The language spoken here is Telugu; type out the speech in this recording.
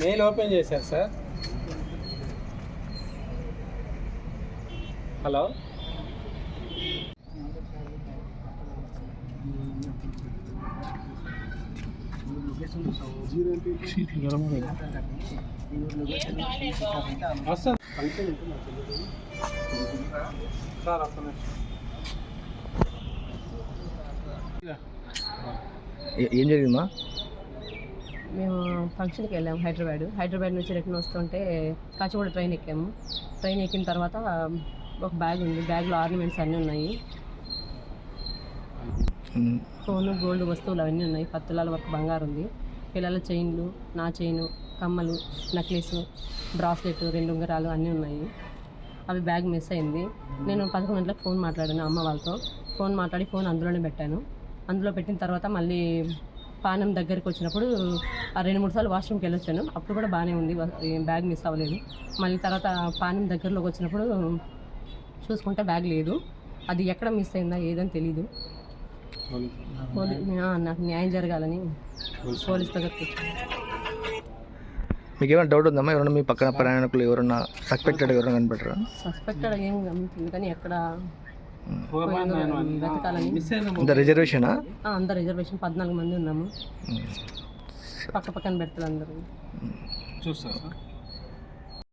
మెయిల్ ఓపెన్ చేశారు సార్. హలో, సార్ ఏం జరిగిందమ్మా? మేము ఫంక్షన్కి వెళ్ళాము హైదరాబాద్ నుంచి రిటర్న్ వస్తుంటే కాచిగూడ ట్రైన్ ఎక్కాము. ట్రైన్ ఎక్కిన తర్వాత ఒక బ్యాగ్ ఉంది, బ్యాగ్లో ఆర్నమెంట్స్ అన్నీ ఉన్నాయి, ఫోను గోల్డ్ వస్తువులు అవన్నీ ఉన్నాయి, 10 తులాల వరకు బంగారు ఉంది, పిల్లల చైన్లు, నా చైను, కమ్మలు, నెక్లెస్, బ్రాస్లెట్, 2 ఉంగరాలు అన్నీ ఉన్నాయి. అవి బ్యాగ్ మిస్ అయింది. నేను 11 గంటలకు ఫోన్ మాట్లాడాను అమ్మ వాళ్ళతో. ఫోన్ మాట్లాడి ఫోన్ అందులోనే పెట్టాను. అందులో పెట్టిన తర్వాత మళ్ళీ పానం దగ్గరికి వచ్చినప్పుడు 2-3 సార్లు వాష్రూమ్కి వెళ్ళొచ్చాను. అప్పుడు కూడా బాగానే ఉంది, బ్యాగ్ మిస్ అవ్వలేదు. మళ్ళీ తర్వాత పానం దగ్గరలోకి వచ్చినప్పుడు చూసుకుంటే బ్యాగ్ లేదు. అది ఎక్కడ మిస్ అయిందా ఏదని తెలీదు. నాకు న్యాయం జరగాలని పోలీస్ దగ్గరికి వచ్చాను. మీకు ఏమైనా డౌట్ ఉందమ్మా? ఎవరైనా మీ పక్కన ప్రయాణికులు ఎవరైనా సస్పెక్టెడ్ ఎవరైనా కనిపెట్టారా? సస్పెక్టెడ్ ఏం కనిపించింది కానీ ఎక్కడ వెతకాలని. రిజర్వేషనా? అందరు రిజర్వేషన్ 14 మంది ఉన్నాము. పక్క పక్కన పెడతారు అందరూ చూస్తారు సార్.